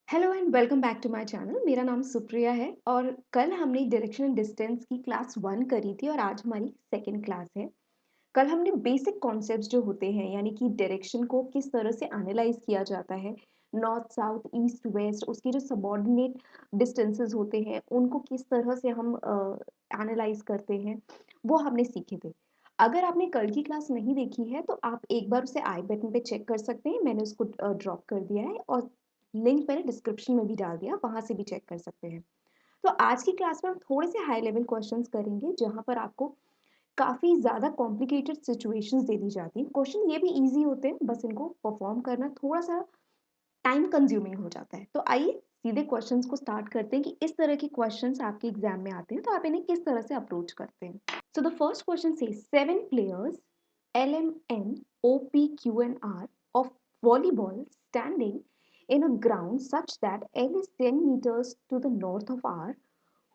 Hello and welcome back to my channel. मेरा नाम सुप्रिया है और कल हमने डायरेक्शन एंड डिस्टेंस की क्लास 1 करी थी और आज हमारी सेकंड क्लास है। कल हमने बेसिक कॉन्सेप्ट्स जो होते हैं यानी कि डायरेक्शन को किस तरह से एनालाइज किया जाता है, नॉर्थ साउथ ईस्ट वेस्ट, उसके जो सबऑर्डिनेट डिस्टेंसेस होते हैं उनको किस तरह से हम एनालाइज करते हैं, वो हमने सीखे थे। अगर आपने कल की क्लास नहीं देखी है तो आप एक बार उसे आई बटन पे चेक कर सकते हैं। मैंने उसको ड्रॉप कर दिया है और लिंक मैंने डिस्क्रिप्शन में भी डाल दिया, वहां से भी चेक कर सकते हैं। तो आज की क्लास में हम थोड़े से हाई लेवल क्वेश्चंस करेंगे जहां पर आपको काफ़ी ज़्यादा कॉम्प्लिकेटेड सिचुएशंस दे दी जाती हैं। क्वेश्चन ये भी ईज़ी होते हैं, बस इनको परफॉर्म करना थोड़ा-सा टाइम कंज्यूमिंग हो जाता है। तो आइए सीधे क्वेश्चंस को स्टार्ट करते हैं कि इस तरह के क्वेश्चंस आपके एग्जाम में आते हैं, तो आप इन्हें किस तरह से अप्रोच करते हैं। So the first question says 7 players L M N O P Q and R of volleyball standing in a ground such that L is 10 meters to the north of R,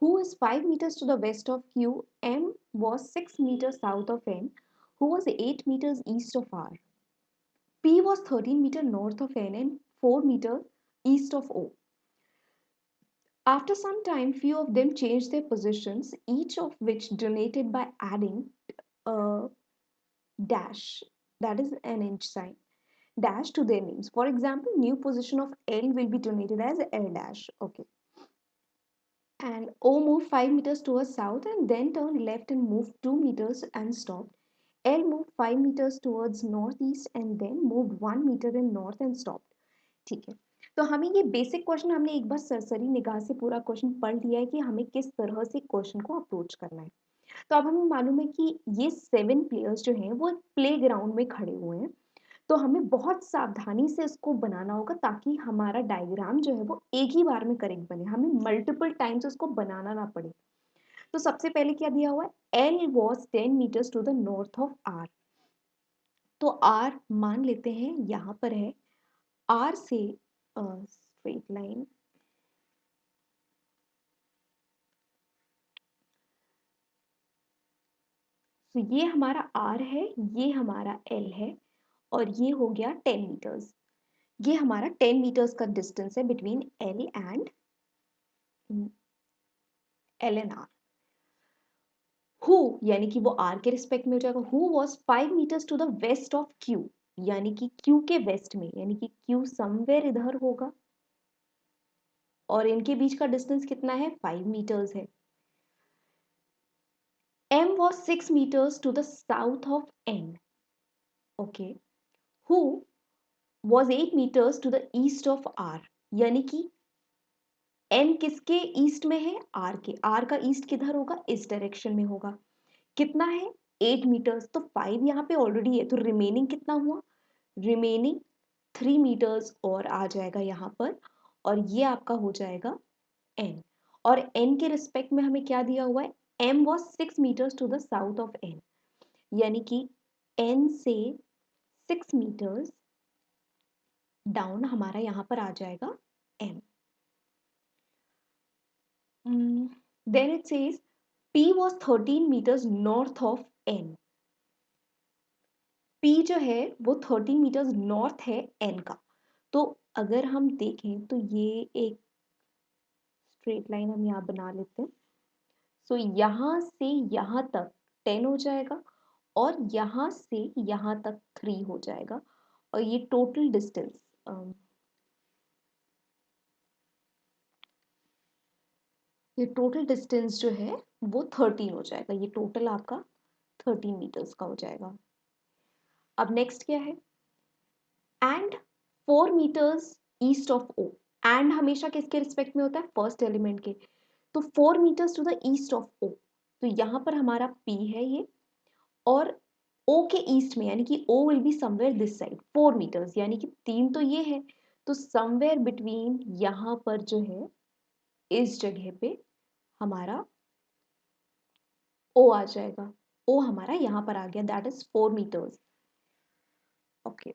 who is 5 meters to the west of Q, M was 6 meters south of N, who was 8 meters east of R. P was 13 meters north of N and 4 meters east of O. After some time, few of them changed their positions, each of which denoted by adding a dash, that is an inch sign, dash to their names. For example, new position of L will be denoted as L dash. Okay. And O moved 5 meters towards south and then turned left and moved 2 meters and stopped. L moved 5 meters towards northeast and then moved 1 meter in north and stopped. ठीक है, तो हमें ये basic question हमने एक बार सरसरी निगाह से पूरा क्वेश्चन पढ़ लिया है कि हमें किस तरह से क्वेश्चन को अप्रोच करना है। तो अब हमें मालूम है कि ये 7 प्लेयर्स जो हैं वो प्ले ग्राउंड में खड़े हुए हैं। तो हमें बहुत सावधानी से इसको बनाना होगा ताकि हमारा डायग्राम जो है वो एक ही बार में करेक्ट बने, हमें मल्टीपल टाइम्स उसको बनाना ना पड़े। तो सबसे पहले क्या दिया हुआ है, L was 10 meters to the north of R। तो R मान लेते हैं यहाँ पर है, R से स्ट्रेट लाइन, तो ये हमारा R है, ये हमारा L है और ये हो गया 10 मीटर्स। ये हमारा 10 मीटर्स का डिस्टेंस है between L and R। Who यानी कि वो R के रिस्पेक्ट में हो जाएगा। Who was 5 metres to the west of Q, यानी कि Q के वेस्ट में, यानी कि Q समवेयर इधर होगा और इनके बीच का डिस्टेंस कितना है, 5 मीटर्स है। M was 6 meters to the south of N, okay, who was 8 meters to the east of R, यानी कि N किसके ईस्ट में है, R के। R का ईस्ट किधर होगा, इस डायरेक्शन में होगा। कितना है, 8 मीटर्स, तो 5 यहाँ पे ऑलरेडी है, तो रिमेनिंग कितना हुआ, रिमेनिंग 3 मीटर्स और आ जाएगा यहाँ पर और ये आपका हो जाएगा N। और N के रिस्पेक्ट में हमें क्या दिया हुआ है, M was 6 meters to the south of N, यानी कि N से 6 मीटर्स डाउन हमारा यहाँ पर आ जाएगा M। Then it says P was 13 meters north of N। P जो है वो 13 मीटर्स नॉर्थ है N का। तो अगर हम देखें तो ये एक स्ट्रेट लाइन हम यहाँ बना लेते हैं। सो यहाँ से यहाँ तक 10 हो जाएगा और यहाँ से यहाँ तक 3 हो जाएगा और ये टोटल डिस्टेंस, ये टोटल डिस्टेंस जो है वो 13 हो जाएगा। ये टोटल आपका 13 मीटर्स का हो जाएगा। अब नेक्स्ट क्या है, and 4 metres east of O. And हमेशा किसके रिस्पेक्ट में होता है, फर्स्ट एलिमेंट के। तो 4 metres to the east of O, तो यहाँ पर हमारा P है ये, और O के ईस्ट में यानी कि O will be somewhere this side 4 metres, यानी कि 3 तो ये है, तो समवेयर बिटवीन यहाँ पर जो है इस जगह पे हमारा O आ जाएगा। O हमारा यहाँ पर आ गया, दैट इज 4 मीटर्स। ओके,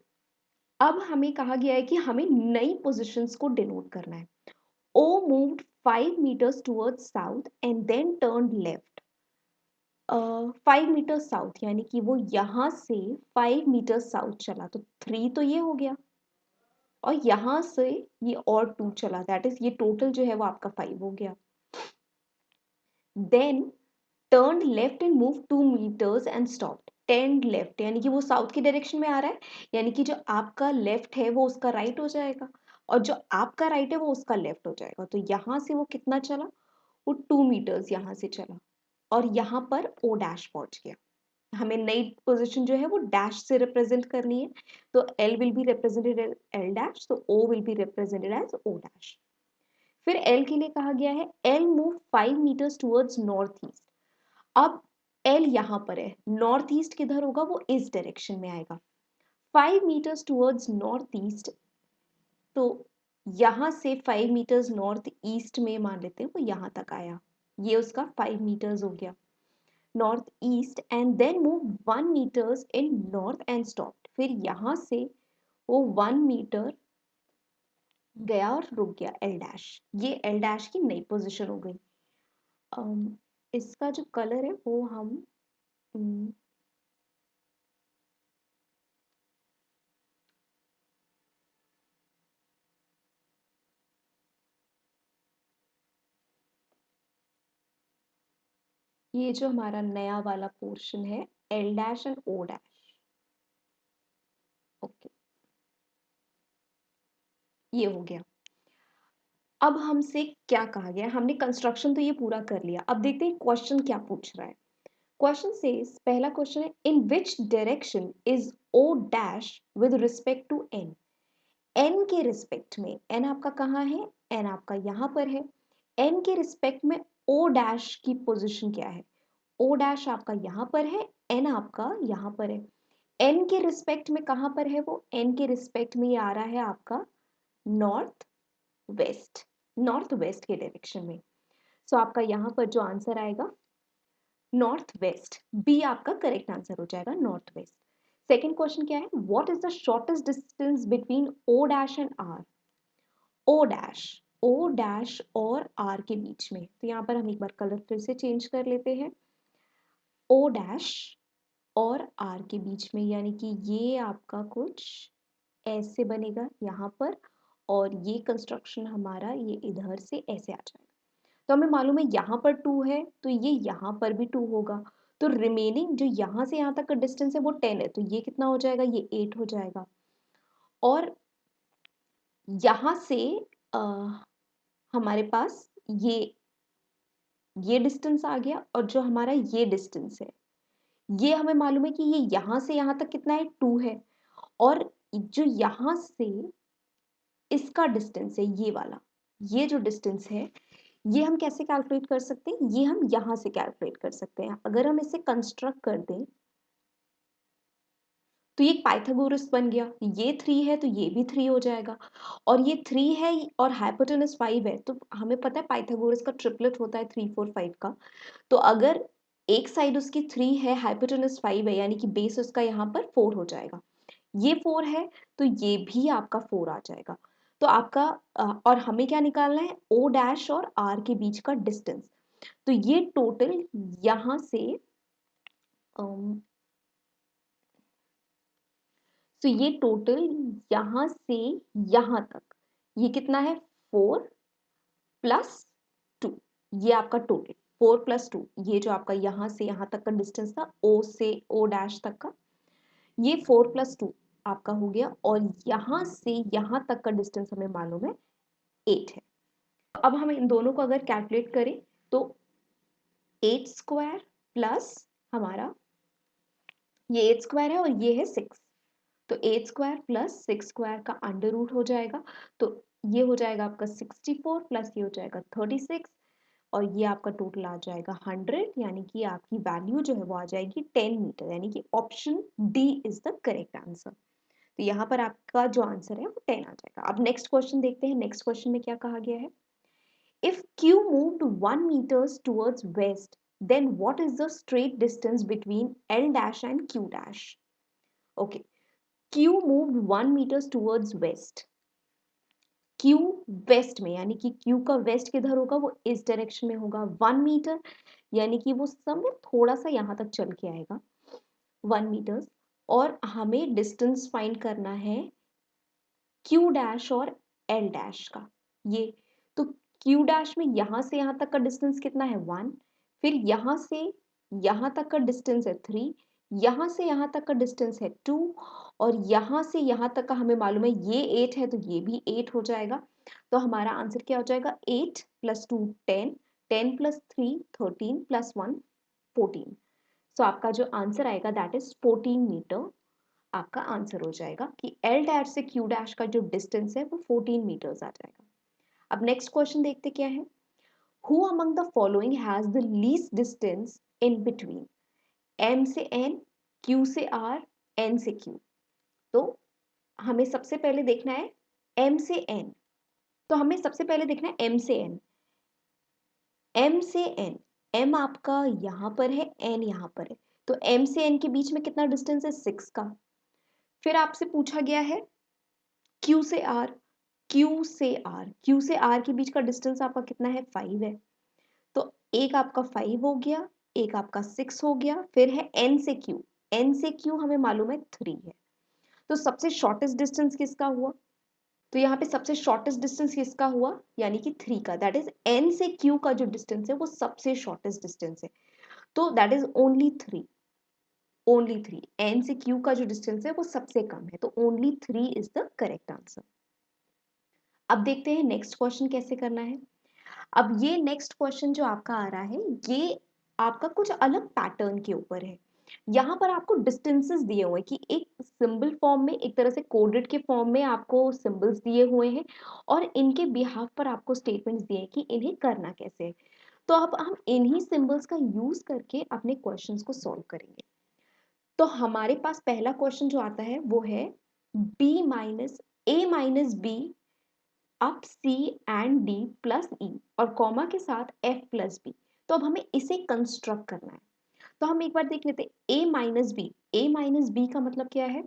अब हमें कहा गया है कि हमें नई पोजिशंस को डिनोट करना है। O moved 5 meters towards south and then turned left। 5 metre south यानी कि वो यहाँ से 5 मीटर साउथ चला, तो 3 तो ये हो गया और यहाँ से ये और 2 चला, दैट इज़ ये टोटल जो है वो आपका 5 हो गया। Then turn left and move 2 metres and stopped. Turn left यानी कि वो साउथ की डायरेक्शन में आ रहा है, यानी कि जो आपका लेफ्ट है वो उसका राइट हो जाएगा और जो आपका राइट है वो उसका लेफ्ट हो जाएगा। तो यहाँ से वो कितना चला, वो 2 मीटर्स यहाँ से चला और यहाँ पर ओ डैश पहुंच गया। हमें नई पोजीशन जो है वो डैश से रिप्रेजेंट करनी है, तो L will be represented as L dash, तो O will be represented as O dash. फिर एल के लिए कहा गया है L move 5 metres towards north east. अब एल यहाँ पर है, नॉर्थ ईस्ट किधर होगा, वो इस डायरेक्शन में आएगा। 5 मीटर्स टुवर्ड्स नॉर्थ ईस्ट, तो यहाँ से 5 मीटर्स नॉर्थ ईस्ट में मान लेते हैं वो यहाँ तक आया, ये उसका 5 मीटर्स हो गया north east. And then move 1 metres in north and stop. फिर यहाँ से वो 1 मीटर गया और रुक गया, एल डैश। ये एल डैश की नई पोजीशन हो गई। इसका जो कलर है वो हम ये जो हमारा नया वाला पोर्शन है L dash and O dash, okay, ये हो गया। अब हमसे क्या कहा गया, हमने कंस्ट्रक्शन तो ये पूरा कर लिया, अब देखते हैं क्वेश्चन क्या पूछ रहा है। क्वेश्चन सेज, पहला क्वेश्चन है in which direction is O dash with respect to N. N के रिस्पेक्ट में, एन आपका कहाँ है, एन आपका यहाँ पर है, एन के रिस्पेक्ट में ओ डैश की पोजीशन क्या है। ओ डैश आपका यहाँ पर है, एन आपका यहाँ पर है। एन के रिस्पेक्ट में कहाँ पर है वो, एन के रिस्पेक्ट में ये आ रहा है आपका नॉर्थ वेस्ट, नॉर्थ वेस्ट के डायरेक्शन में। सो आपका यहाँ पर जो आंसर आएगा नॉर्थ वेस्ट, बी आपका करेक्ट आंसर हो जाएगा, नॉर्थ वेस्ट। सेकेंड क्वेश्चन क्या है, what is the shortest distance between O dash and R. O dash, O dash और आर के बीच में, तो यहाँ पर हम एक बार कलर फिर से चेंज कर लेते हैं। ओ डैश और आर के बीच में, यानी कि ये आपका कुछ ऐसे बनेगा यहाँ पर, और ये कंस्ट्रक्शन हमारा ये इधर से ऐसे आ जाएगा। तो हमें मालूम है यहाँ पर 2 है, तो ये यहाँ पर भी 2 होगा। तो रिमेनिंग जो यहाँ से यहाँ तक का डिस्टेंस है वो 10 है, तो ये कितना हो जाएगा, ये 8 हो जाएगा। और यहाँ से आ, हमारे पास ये डिस्टेंस आ गया, और जो हमारा ये डिस्टेंस है ये हमें मालूम है कि ये यहाँ से यहाँ तक कितना है, 2 है। और जो यहाँ से इसका डिस्टेंस है ये वाला, ये जो डिस्टेंस है ये हम कैसे कैलकुलेट कर सकते हैं, ये हम यहाँ से कैलकुलेट कर सकते हैं। अगर हम इसे कंस्ट्रक्ट कर दें तो ये पाइथागोरस बन गया, ये 3 है तो ये भी 3 हो जाएगा, और ये 3 है और हाइपोटेनस 5 है, तो हमें पता है पाइथागोरस का ट्रिपलेट होता है 3 4 5 का। तो अगर एक साइड उसकी 3 है, हाइपोटेनस 5 है, यानी कि बेस उसका यहाँ पर 4 हो जाएगा। ये 4 है तो ये भी आपका 4 आ जाएगा। तो आपका और हमें क्या निकालना है, ओ डैश और आर के बीच का डिस्टेंस। तो ये टोटल यहाँ से अम, तो ये टोटल यहाँ से यहाँ तक ये कितना है, 4 + 2, ये आपका टोटल 4 + 2, ये जो आपका यहाँ से यहाँ तक का डिस्टेंस था ओ से ओ डैश तक का, ये 4 + 2 आपका हो गया, और यहाँ से यहाँ तक का डिस्टेंस हमें मालूम है 8 है। अब हम इन दोनों को अगर कैलकुलेट करें तो 8² प्लस हमारा ये 8² है और ये है 6, तो 8² + 6² का अंडर रूट हो जाएगा, तो ये हो जाएगा आपका 64 प्लस ये हो जाएगा 36, और ये आपका टोटल आ जाएगा 100, यानी कि आपकी वैल्यू जो है वो आ जाएगी 10 मीटर, यानी कि option D is the correct answer. तो यहाँ पर आपका जो आंसर है वो 10 आ जाएगा। अब नेक्स्ट क्वेश्चन देखते हैं, नेक्स्ट क्वेश्चन में क्या कहा गया है। If Q moved 1 meters towards west, then what is the straight distance between L dash and Q dash? Okay, Q moved 1 meters towards west. Q west में, यानी कि Q का वेस्ट किधर होगा, वो इस डायरेक्शन में होगा 1 मीटर, यानी कि वो समय थोड़ा सा यहाँ तक चल के आएगा 1 मीटर। और हमें डिस्टेंस फाइंड करना है क्यू डैश और एल डैश का। ये तो क्यू डैश में यहाँ से यहाँ तक का डिस्टेंस कितना है 1, फिर यहाँ से यहाँ तक का डिस्टेंस है 3, यहाँ से यहाँ तक का डिस्टेंस है 2, और यहाँ से यहाँ तक का हमें मालूम है ये 8 है, तो ये भी 8 हो जाएगा। तो हमारा आंसर क्या हो जाएगा, 8 + 2 10, 10 + 3 13 + 1 14। सो आपका जो आंसर आएगा दैट इज 14 मीटर आपका आंसर हो जाएगा कि एल डैश से क्यू डैश का जो डिस्टेंस है वो 14 मीटर्स आ जाएगा। अब नेक्स्ट क्वेश्चन देखते क्या है, who among the following has the least distance in between M से एन, क्यू से आर, एन से क्यू। तो हमें सबसे पहले देखना है एम से एन, तो हमें सबसे पहले देखना है एम से एन। एम से एन, एम आपका यहाँ पर है, एन यहाँ पर है, तो एम से एन के बीच में कितना डिस्टेंस है 6 का। फिर आपसे पूछा गया है क्यू से आर, क्यू से आर, क्यू से आर के बीच का डिस्टेंस आपका कितना है 5 है, तो एक आपका 5 हो गया, एक आपका 6 हो गया, फिर है एन से क्यू, एन से क्यू हमें मालूम है 3 है, तो सबसे शॉर्टेस्ट डिस्टेंस किसका हुआ, तो यहाँ पे सबसे शॉर्टेस्ट डिस्टेंस किसका हुआ, यानी कि 3 का, दैट इज एन से क्यू का जो डिस्टेंस है वो सबसे शॉर्टेस्ट डिस्टेंस है, तो that is only 3, only 3, N से क्यू का जो डिस्टेंस है वो सबसे कम है, तो only 3 is the correct answer. अब देखते हैं नेक्स्ट क्वेश्चन कैसे करना है। अब ये नेक्स्ट क्वेश्चन जो आपका आ रहा है ये आपका कुछ अलग पैटर्न के ऊपर है। यहाँ पर आपको डिस्टेंसेस दिए हुए हैं कि एक सिंबल फॉर्म में, एक तरह से कोडेड के फॉर्म में आपको सिंबल्स दिए हुए हैं और इनके बिहाफ पर आपको स्टेटमेंट्स दिए हैं कि इन्हें करना कैसे है। तो अब हम इन्हीं सिंबल्स का यूज करके अपने क्वेश्चंस को सॉल्व करेंगे। तो हमारे पास पहला क्वेश्चन जो आता है वो है b minus a minus B अब C and D plus E और कॉमा के साथ F प्लस बी। तो अब हमें इसे कंस्ट्रक्ट करना है, तो हम एक बार देख लेते हैं A minus B, A minus B का मतलब क्या है,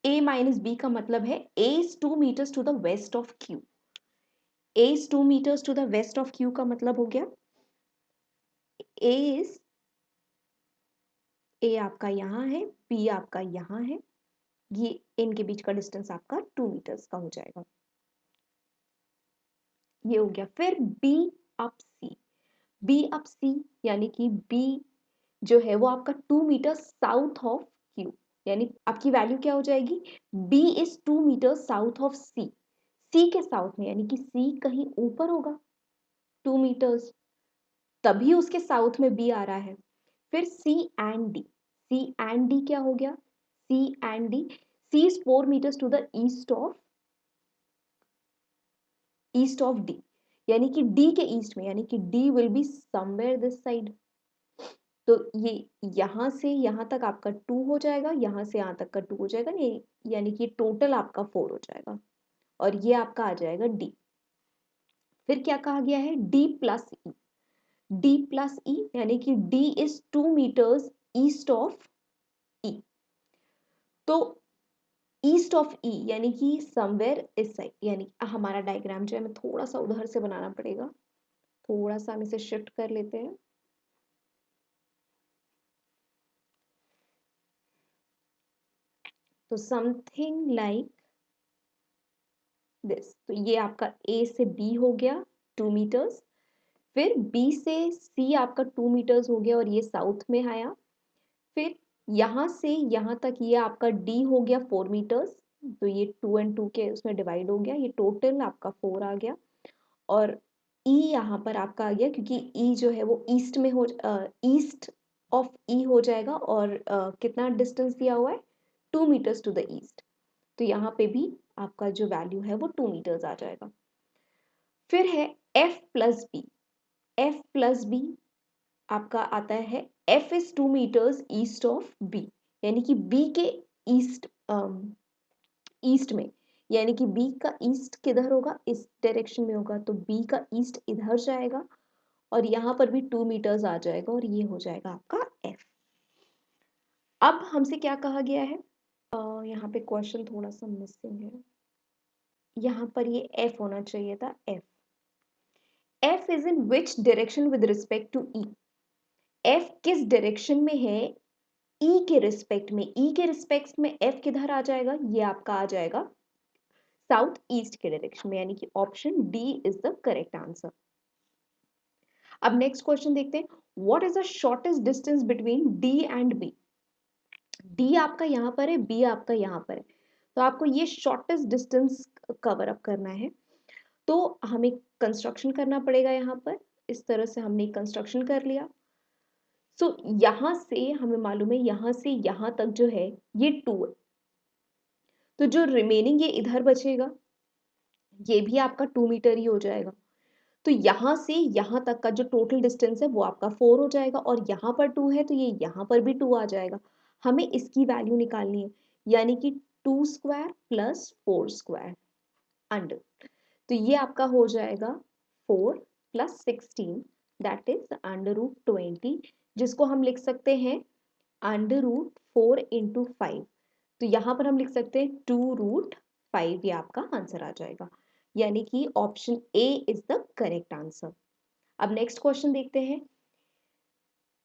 A माइनस बी का मतलब है A is 2 meters to the west of Q, A is 2 meters to the west of Q का मतलब हो गया A is, A आपका यहाँ है, B आपका यहाँ है, ये इनके बीच का डिस्टेंस आपका 2 मीटर्स का हो जाएगा, ये हो गया। फिर B up C, B up C यानी कि B जो है वो आपका 2 मीटर साउथ ऑफ Q, यानी आपकी वैल्यू क्या हो जाएगी, B is 2 metre south of C, C के साउथ में, यानी कि C कहीं ऊपर होगा 2 मीटर्स, तभी उसके साउथ में B आ रहा है। फिर C and D, C and D क्या हो गया, C and D, C is 4 metres to the east of D, यानी कि D के ईस्ट में, यानी कि D will be somewhere this side, तो ये यहाँ से यहाँ तक आपका 2 हो जाएगा, यहाँ से यहाँ तक का 2 हो जाएगा, नहीं यानी कि टोटल आपका 4 हो जाएगा और ये आपका आ जाएगा D। फिर क्या कहा गया है, D plus E, D plus E यानी कि D is 2 metres east of E, तो ईस्ट ऑफ E यानी कि समवेयर इस साइड, यानी हमारा डायग्राम जो है हमें थोड़ा सा उधर से बनाना पड़ेगा, थोड़ा सा हम इसे शिफ्ट कर लेते हैं। तो समथिंग लाइक दिस, तो ये आपका A से B हो गया 2 मीटर्स, फिर B से C आपका 2 मीटर्स हो गया और ये साउथ में आया, फिर यहाँ से यहाँ तक ये आपका D हो गया 4 मीटर्स, तो ये 2 एंड 2 के उसमें डिवाइड हो गया, ये टोटल आपका 4 आ गया, और E यहाँ पर आपका आ गया क्योंकि E जो है वो ईस्ट में हो, ईस्ट ऑफ E हो जाएगा, और कितना डिस्टेंस दिया हुआ है 2 मीटर्स टू द ईस्ट, तो यहाँ पे भी आपका जो वैल्यू है वो 2 मीटर्स आ जाएगा। फिर है F plus B, F plus B आपका आता है F is 2 metres east of B, यानी कि B के ईस्ट, ईस्ट में, यानी कि B का ईस्ट किधर होगा, इस डायरेक्शन में होगा, तो B का ईस्ट इधर जाएगा और यहाँ पर भी 2 मीटर्स आ जाएगा और ये हो जाएगा आपका F। अब हमसे क्या कहा गया है, यहाँ पे क्वेश्चन थोड़ा सा मिसिंग है, यहाँ पर ये F होना चाहिए था, F, F is in which direction with respect to E, F किस डायरेक्शन में है E के रिस्पेक्ट में, E के रिस्पेक्ट में F किधर आ जाएगा, ये आपका आ जाएगा साउथ ईस्ट के डायरेक्शन में, यानी कि option D is the correct answer. अब नेक्स्ट क्वेश्चन देखते हैं, what is the shortest distance between D and B. D आपका यहाँ पर है, बी आपका यहाँ पर है, तो आपको ये शॉर्टेस्ट डिस्टेंस कवर अप करना है। तो हमें कंस्ट्रक्शन करना पड़ेगा यहाँ पर, इस तरह से हमने कंस्ट्रक्शन कर लिया। सो यहाँ से हमें मालूम है यहाँ से यहाँ तक जो है ये 2 है, तो जो रिमेनिंग ये इधर बचेगा ये भी आपका 2 मीटर ही हो जाएगा। तो यहाँ से यहाँ तक का जो टोटल डिस्टेंस है वो आपका 4 हो जाएगा, और यहाँ पर 2 है तो ये यहाँ पर भी 2 आ जाएगा। हमें इसकी वैल्यू निकालनी है, यानी कि 2 स्क्वायर प्लस 4 स्क्वायर अंडर, तो ये आपका हो जाएगा 4 plus 16 that is under root 20, जिसको हम लिख सकते हैं अंडर रूट 4 इंटू 5। तो यहाँ पर हम लिख सकते हैं 2 रूट 5, ये आपका आंसर आ जाएगा, यानी कि option A is the correct answer. अब नेक्स्ट क्वेश्चन देखते हैं,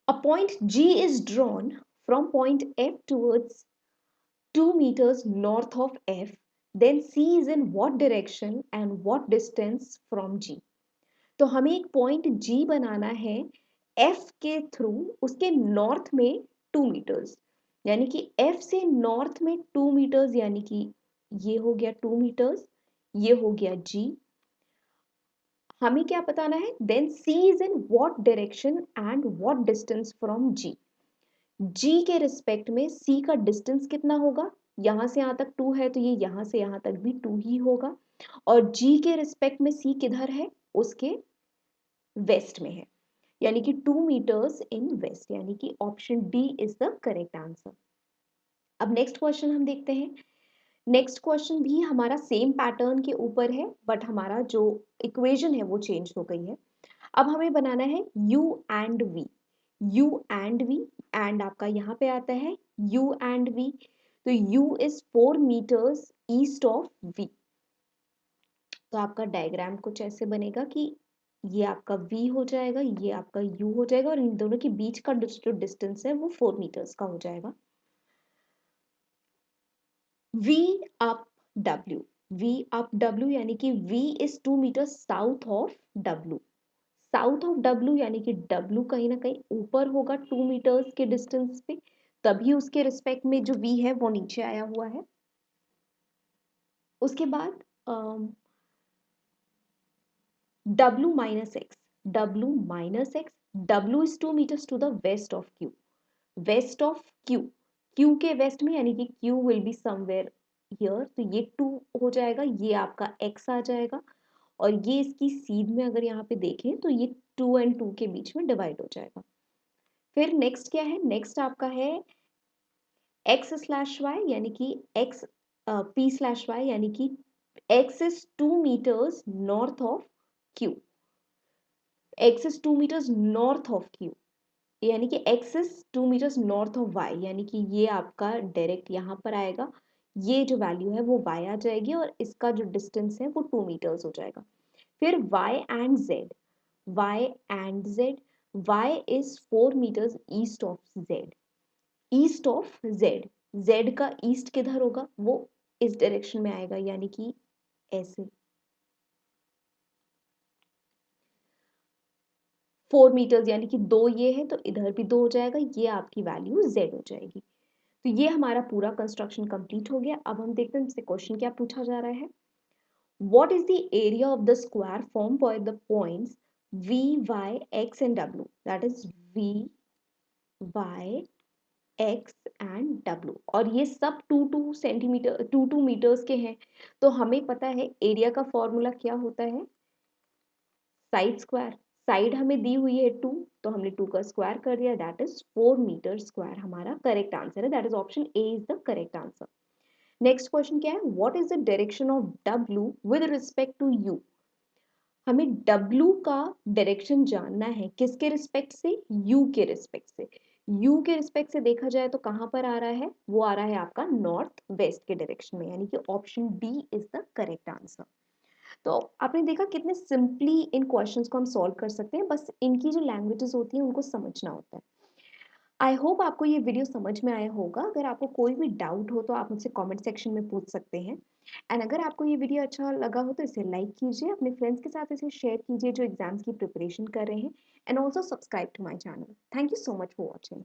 a point G is drawn from point F towards 2 meters north of F, then C is in what direction and what distance from G। तो हमें एक point G बनाना है F के through, उसके north में 2 metres, यानी कि F से नॉर्थ में 2 मीटर्स, यानी कि ये हो गया 2 मीटर्स, ये हो गया G। हमें क्या बताना है, then C is in what direction and what distance from G। G के रिस्पेक्ट में C का डिस्टेंस कितना होगा, यहाँ से यहाँ तक 2 है तो ये यहाँ से यहाँ तक भी 2 ही होगा, और G के रिस्पेक्ट में C किधर है, उसके वेस्ट में है, यानी कि 2 मीटर्स इन वेस्ट, यानी कि option D is the correct answer. अब नेक्स्ट क्वेश्चन हम देखते हैं, नेक्स्ट क्वेश्चन भी हमारा सेम पैटर्न के ऊपर है, बट हमारा जो इक्वेशन है वो चेंज हो गई है। अब हमें बनाना है u and v, u and v, and आपका यहाँ पे आता है u एंड v, तो u is 4 metres east of v। तो आपका डायग्राम कुछ ऐसे बनेगा कि ये आपका v हो जाएगा, ये आपका u हो जाएगा, और इन दोनों के बीच का जो डिस्टेंस है वो 4 मीटर्स का हो जाएगा। v up w, v up w यानी कि v is 2 metres south of w, south of W, यानी कि W कहीं ना कहीं ऊपर होगा 2 मीटर्स के डिस्टेंस पे, तभी उसके रिस्पेक्ट में जो V है वो नीचे आया हुआ है। उसके बाद W minus X, W minus X, W is 2 metres to the west of Q, west of Q, Q के वेस्ट में, यानी कि Q will be somewhere here, तो ये 2 हो जाएगा, ये आपका X आ जाएगा, और ये इसकी सीध में अगर यहाँ पे देखें तो ये 2 एंड 2 के बीच में डिवाइड हो जाएगा। फिर नेक्स्ट क्या है, नेक्स्ट आपका है x स्लैश वाई, यानी कि x p स्लैश वाई, यानी कि x is 2 metres north of q, x is 2 metres north of q, यानी कि x is 2 metres north of y, यानी कि ये आपका डायरेक्ट यहाँ पर आएगा, ये जो वैल्यू है वो y आ जाएगी, और इसका जो डिस्टेंस है वो 2 मीटर्स हो जाएगा। फिर y and z, y and z, y is 4 metres east of z, east of z, z का ईस्ट किधर होगा, वो इस डायरेक्शन में आएगा, यानी कि ऐसे 4 मीटर्स, यानी कि 2 ये है तो इधर भी 2 हो जाएगा, ये आपकी वैल्यू z हो जाएगी। तो ये हमारा पूरा कंस्ट्रक्शन कंप्लीट हो गया। अब हम देखते हैं हमसे क्वेश्चन क्या पूछा जा रहा है, what is the area of the square form by the points v y x and w, that is v y x and w, और ये सब 2 सेंटीमीटर 2 मीटर्स के हैं। तो हमें पता है एरिया का फॉर्मूला क्या होता है, साइड स्क्वायर, साइड हमें दी हुई है 2, तो हमने 2 का स्क्वायर कर दिया, दैट इज 4 मीटर स्क्वायर, हमारा करेक्ट आंसर है, that is option A is the correct answer. Next question क्या है, what is the direction of w with respect to u। हमें w का डायरेक्शन जानना है, किसके रिस्पेक्ट से, u के रिस्पेक्ट से। u के रिस्पेक्ट से देखा जाए तो कहाँ पर आ रहा है, वो आ रहा है आपका नॉर्थ वेस्ट के डायरेक्शन में, यानी कि option D is the correct answer. तो आपने देखा कितने सिंपली इन क्वेश्चंस को हम सॉल्व कर सकते हैं, बस इनकी जो लैंग्वेजेस होती हैं उनको समझना होता है। आई होप आपको ये वीडियो समझ में आया होगा। अगर आपको कोई भी डाउट हो तो आप मुझसे कमेंट सेक्शन में पूछ सकते हैं। एंड अगर आपको ये वीडियो अच्छा लगा हो तो इसे लाइक कीजिए, अपने फ्रेंड्स के साथ इसे शेयर कीजिए जो एग्ज़ाम्स की प्रिपरेशन कर रहे हैं and also subscribe to my channel. Thank you so much for watching.